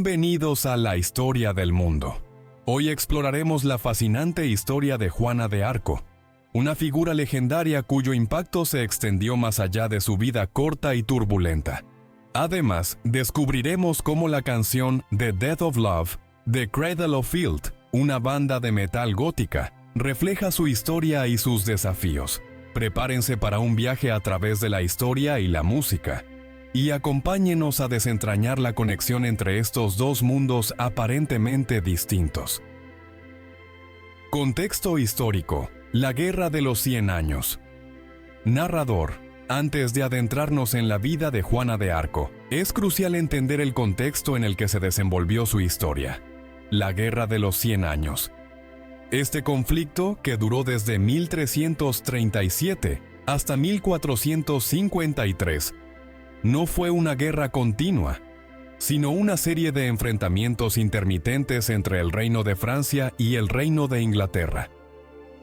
Bienvenidos a la historia del mundo. Hoy exploraremos la fascinante historia de Juana de Arco, una figura legendaria cuyo impacto se extendió más allá de su vida corta y turbulenta. Además, descubriremos cómo la canción The Death of Love de Cradle of Filth, una banda de metal gótica, refleja su historia y sus desafíos. Prepárense para un viaje a través de la historia y la música, y acompáñenos a desentrañar la conexión entre estos dos mundos aparentemente distintos. Contexto histórico: la Guerra de los 100 años. Narrador: antes de adentrarnos en la vida de Juana de Arco, es crucial entender el contexto en el que se desenvolvió su historia. La Guerra de los 100 años. Este conflicto, que duró desde 1337 hasta 1453, no fue una guerra continua, sino una serie de enfrentamientos intermitentes entre el Reino de Francia y el Reino de Inglaterra.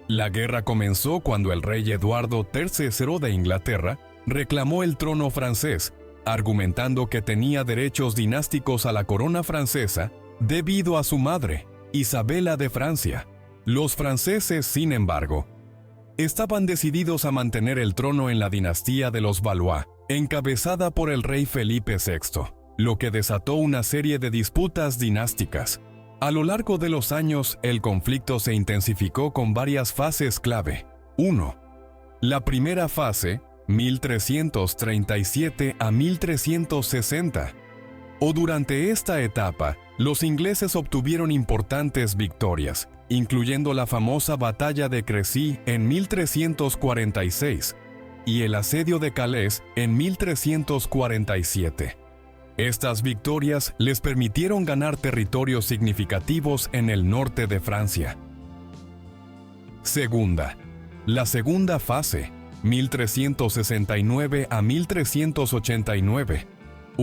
La guerra comenzó cuando el rey Eduardo III de Inglaterra reclamó el trono francés, argumentando que tenía derechos dinásticos a la corona francesa debido a su madre, Isabela de Francia. Los franceses, sin embargo, estaban decididos a mantener el trono en la dinastía de los Valois, encabezada por el rey Felipe VI, lo que desató una serie de disputas dinásticas. A lo largo de los años, el conflicto se intensificó con varias fases clave. 1. La primera fase, 1337 a 1360. Durante esta etapa, los ingleses obtuvieron importantes victorias, incluyendo la famosa Batalla de Crécy en 1346 y el asedio de Calais en 1347. Estas victorias les permitieron ganar territorios significativos en el norte de Francia. La segunda fase, 1369 a 1389.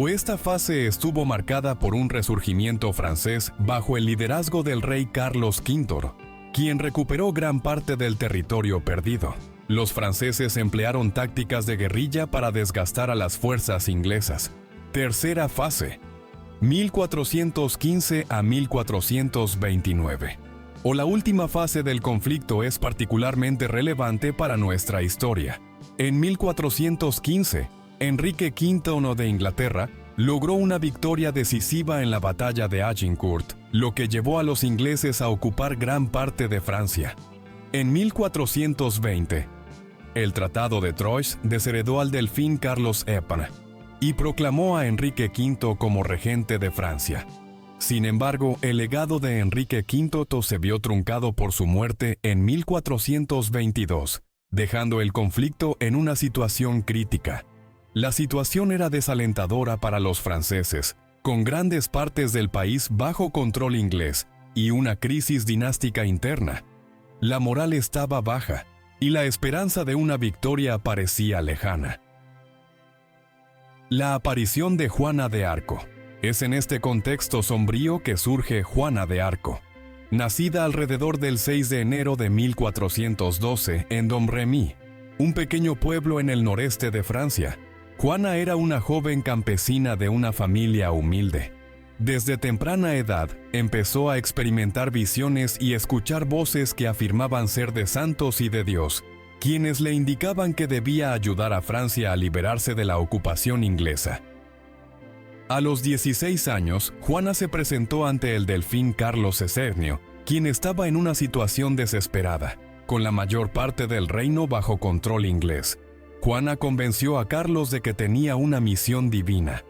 Esta fase estuvo marcada por un resurgimiento francés bajo el liderazgo del rey Carlos V, quien recuperó gran parte del territorio perdido. Los franceses emplearon tácticas de guerrilla para desgastar a las fuerzas inglesas. Tercera fase, 1415 a 1429. La última fase del conflicto es particularmente relevante para nuestra historia. En 1415, Enrique V de Inglaterra logró una victoria decisiva en la batalla de Agincourt, lo que llevó a los ingleses a ocupar gran parte de Francia. En 1420, el Tratado de Troyes desheredó al delfín Carlos Épine y proclamó a Enrique V como regente de Francia. Sin embargo, el legado de Enrique V se vio truncado por su muerte en 1422, dejando el conflicto en una situación crítica. La situación era desalentadora para los franceses, con grandes partes del país bajo control inglés y una crisis dinástica interna. La moral estaba baja y la esperanza de una victoria parecía lejana. La aparición de Juana de Arco. Es en este contexto sombrío que surge Juana de Arco. Nacida alrededor del 6 de enero de 1412 en Domremy, un pequeño pueblo en el noreste de Francia, Juana era una joven campesina de una familia humilde. Desde temprana edad, empezó a experimentar visiones y escuchar voces que afirmaban ser de santos y de Dios, quienes le indicaban que debía ayudar a Francia a liberarse de la ocupación inglesa. A los 16 años, Juana se presentó ante el delfín Carlos Esernio, quien estaba en una situación desesperada, con la mayor parte del reino bajo control inglés. Juana convenció a Carlos de que tenía una misión divina.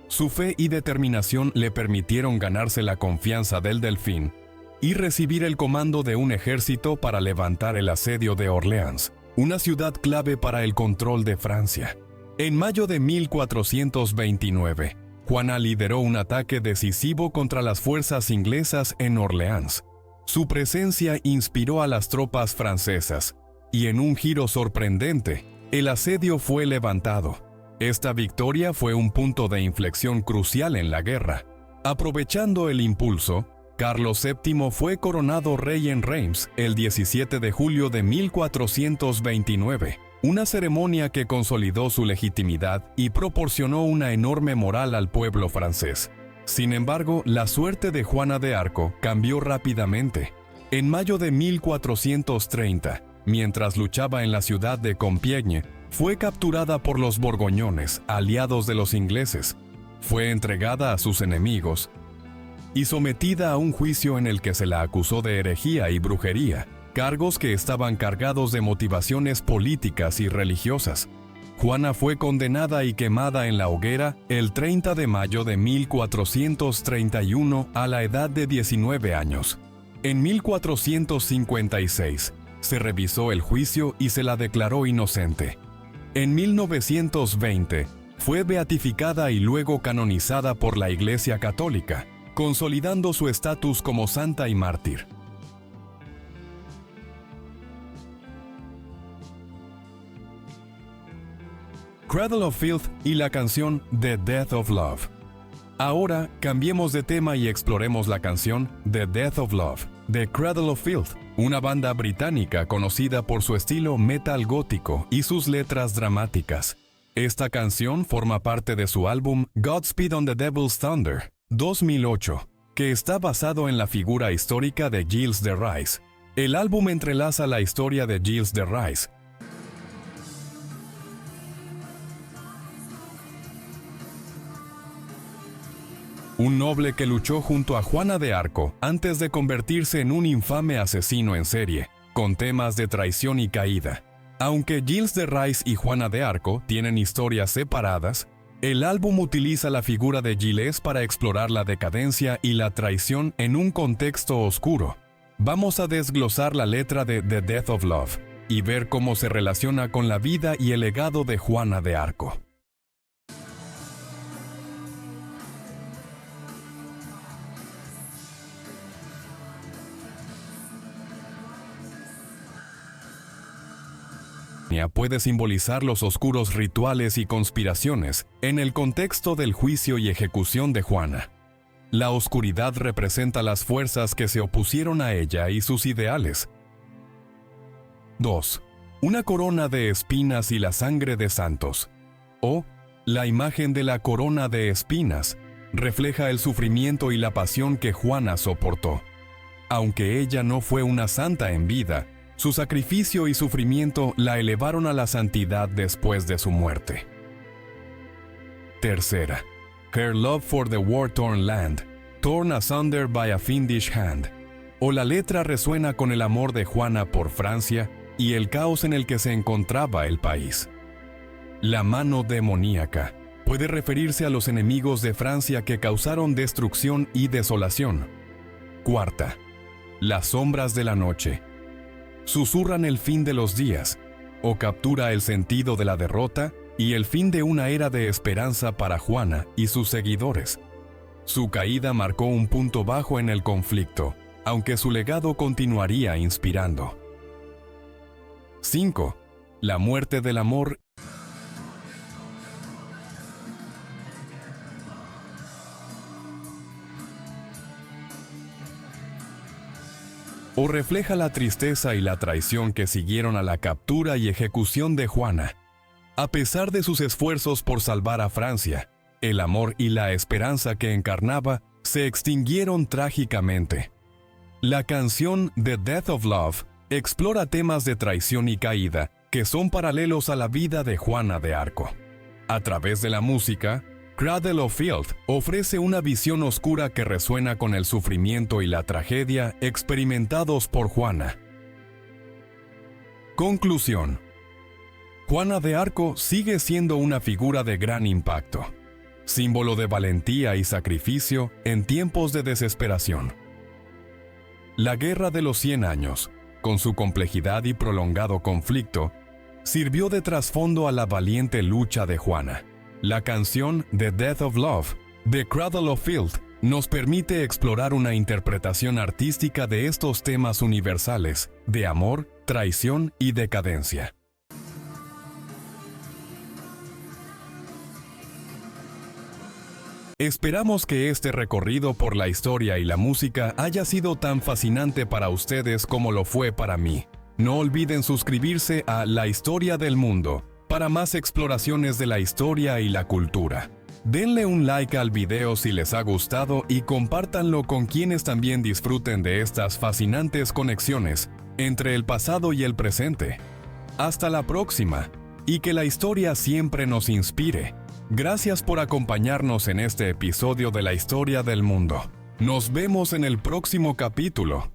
Su fe y determinación le permitieron ganarse la confianza del delfín y recibir el comando de un ejército para levantar el asedio de Orleans, una ciudad clave para el control de Francia. En mayo de 1429, Juana lideró un ataque decisivo contra las fuerzas inglesas en Orleans. Su presencia inspiró a las tropas francesas, y en un giro sorprendente, el asedio fue levantado. Esta victoria fue un punto de inflexión crucial en la guerra. Aprovechando el impulso, Carlos VII fue coronado rey en Reims el 17 de julio de 1429, una ceremonia que consolidó su legitimidad y proporcionó una enorme moral al pueblo francés. Sin embargo, la suerte de Juana de Arco cambió rápidamente. En mayo de 1430, mientras luchaba en la ciudad de Compiègne, fue capturada por los borgoñones, aliados de los ingleses. Fue entregada a sus enemigos y sometida a un juicio en el que se la acusó de herejía y brujería, cargos que estaban cargados de motivaciones políticas y religiosas. Juana fue condenada y quemada en la hoguera el 30 de mayo de 1431 a la edad de 19 años. En 1456 se revisó el juicio y se la declaró inocente. En 1920 fue beatificada y luego canonizada por la Iglesia Católica, consolidando su estatus como santa y mártir. Cradle of Filth y la canción The Death of Love. Ahora cambiemos de tema y exploremos la canción The Death of Love de Cradle of Filth, una banda británica conocida por su estilo metal gótico y sus letras dramáticas. Esta canción forma parte de su álbum Godspeed on the Devil's Thunder, 2008, que está basado en la figura histórica de Gilles de Rais. El álbum entrelaza la historia de Gilles de Rais, un noble que luchó junto a Juana de Arco antes de convertirse en un infame asesino en serie, con temas de traición y caída. Aunque Gilles de Rais y Juana de Arco tienen historias separadas, el álbum utiliza la figura de Gilles para explorar la decadencia y la traición en un contexto oscuro. Vamos a desglosar la letra de The Death of Love y ver cómo se relaciona con la vida y el legado de Juana de Arco. Puede simbolizar los oscuros rituales y conspiraciones en el contexto del juicio y ejecución de Juana. La oscuridad representa las fuerzas que se opusieron a ella y sus ideales. 2. Una corona de espinas y la sangre de santos. O, la imagen de la corona de espinas refleja el sufrimiento y la pasión que Juana soportó. Aunque ella no fue una santa en vida, su sacrificio y sufrimiento la elevaron a la santidad después de su muerte. 3. Her love for the war-torn land, torn asunder by a fiendish hand. O la letra resuena con el amor de Juana por Francia y el caos en el que se encontraba el país. La mano demoníaca puede referirse a los enemigos de Francia que causaron destrucción y desolación. 4. Las sombras de la noche susurran el fin de los días, o captura el sentido de la derrota y el fin de una era de esperanza para Juana y sus seguidores. Su caída marcó un punto bajo en el conflicto, aunque su legado continuaría inspirando. 5. La muerte del amor o refleja la tristeza y la traición que siguieron a la captura y ejecución de Juana. A pesar de sus esfuerzos por salvar a Francia, el amor y la esperanza que encarnaba se extinguieron trágicamente. La canción The Death of Love explora temas de traición y caída que son paralelos a la vida de Juana de Arco. A través de la música, Cradle of Filth ofrece una visión oscura que resuena con el sufrimiento y la tragedia experimentados por Juana. Conclusión. Juana de Arco sigue siendo una figura de gran impacto, símbolo de valentía y sacrificio en tiempos de desesperación. La Guerra de los 100 Años, con su complejidad y prolongado conflicto, sirvió de trasfondo a la valiente lucha de Juana. La canción The Death of Love, de Cradle of Filth, nos permite explorar una interpretación artística de estos temas universales, de amor, traición y decadencia. Esperamos que este recorrido por la historia y la música haya sido tan fascinante para ustedes como lo fue para mí. No olviden suscribirse a La Historia del Mundo para más exploraciones de la historia y la cultura. Denle un like al video si les ha gustado y compártanlo con quienes también disfruten de estas fascinantes conexiones entre el pasado y el presente. Hasta la próxima, y que la historia siempre nos inspire. Gracias por acompañarnos en este episodio de la historia del mundo. Nos vemos en el próximo capítulo.